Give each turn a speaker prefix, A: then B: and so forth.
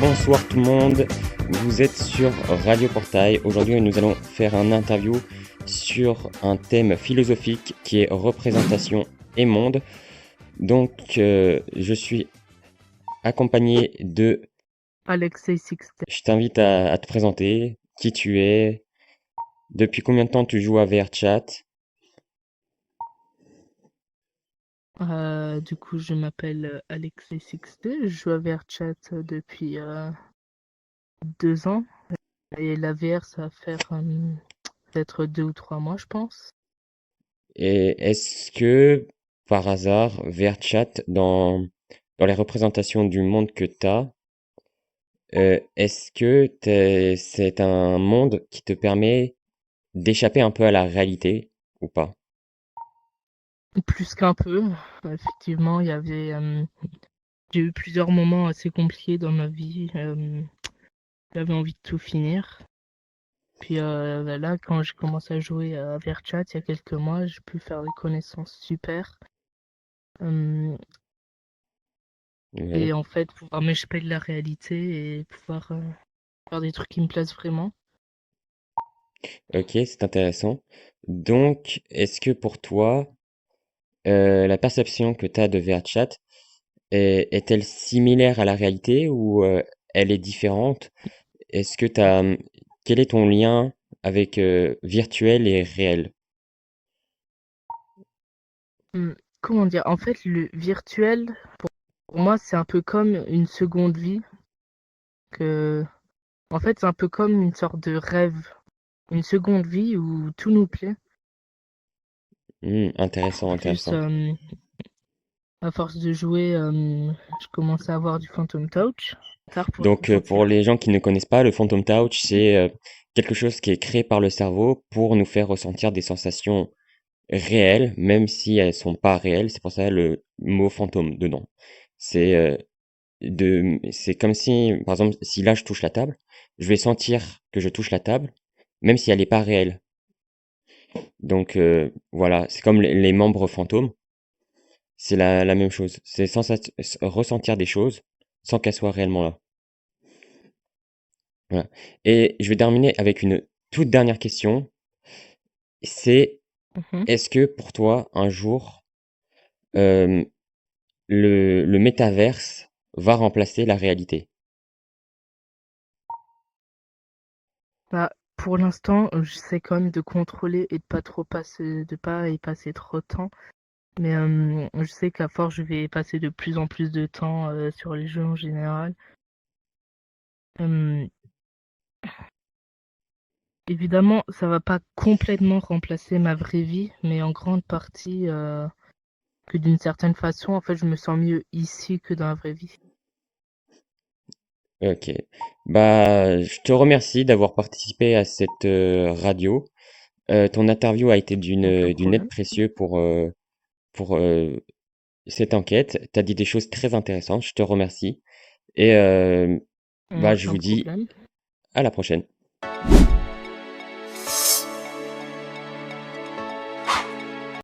A: Bonsoir tout le monde, vous êtes sur Radio Portail. Aujourd'hui, nous allons faire un interview sur un thème philosophique qui est représentation et monde. Donc, je suis accompagné de...
B: Alexei Sixten.
A: Je t'invite à te présenter, qui tu es, depuis combien de temps tu joues à VRChat.
B: Du coup, je m'appelle Alexei Sixten. Je joue à VRChat depuis 2 ans. Et la VR, ça va faire peut-être 2 ou 3 mois, je pense.
A: Et est-ce que, par hasard, VRChat, dans les représentations du monde que tu as, est-ce que c'est un monde qui te permet d'échapper un peu à la réalité ou pas?
B: Plus qu'un peu. Effectivement, j'ai eu plusieurs moments assez compliqués dans ma vie. J'avais envie de tout finir. Puis là, quand j'ai commencé à jouer à VRChat il y a quelques mois, j'ai pu faire des connaissances super.
A: Ouais.
B: Et en fait, pouvoir m'échapper de la réalité et pouvoir faire des trucs qui me plaisent vraiment.
A: Ok, c'est intéressant. Donc, est-ce que pour toi, la perception que tu as de VRChat est-elle similaire à la réalité ou elle est différente? Est-ce que quel est ton lien avec virtuel et réel?
B: Comment dire? En fait, le virtuel, pour moi, c'est un peu comme une seconde vie. En fait, c'est un peu comme une sorte de rêve. Une seconde vie où tout nous plaît.
A: Intéressant,
B: Plus,
A: intéressant.
B: à force de jouer, je commençais à avoir du Phantom Touch. Tard pour le
A: Donc, pour
B: ressentir.
A: les gens qui ne connaissent pas, le Phantom Touch, c'est quelque chose qui est créé par le cerveau pour nous faire ressentir des sensations réelles, même si elles sont pas réelles. C'est pour ça le mot fantôme dedans. C'est c'est comme si, par exemple, si là je touche la table, je vais sentir que je touche la table, même si elle n'est pas réelle. Donc voilà, c'est comme les membres fantômes, c'est la même chose. C'est ressentir des choses sans qu'elles soient réellement là. Voilà. Et je vais terminer avec une toute dernière question. C'est,
B: Mhm.
A: est-ce que pour toi, un jour, euh, le métaverse va remplacer la réalité?
B: Bah, pour l'instant, j'essaie quand même de contrôler et de pas y passer trop de temps. Mais je sais qu'à force, je vais passer de plus en plus de temps sur les jeux en général. Hem, Évidemment, ça va pas complètement remplacer ma vraie vie, mais en grande partie, que d'une certaine façon, en fait, je me sens mieux ici que dans la vraie vie.
A: Ok. Bah, je te remercie d'avoir participé à cette radio. Ton interview a été
B: Aucun
A: d'une aide
B: problème.
A: précieuse pour cette enquête. Tu as dit des choses très intéressantes. Je te remercie. Et bah, je
B: Aucun
A: vous dis
B: problème.
A: à la prochaine.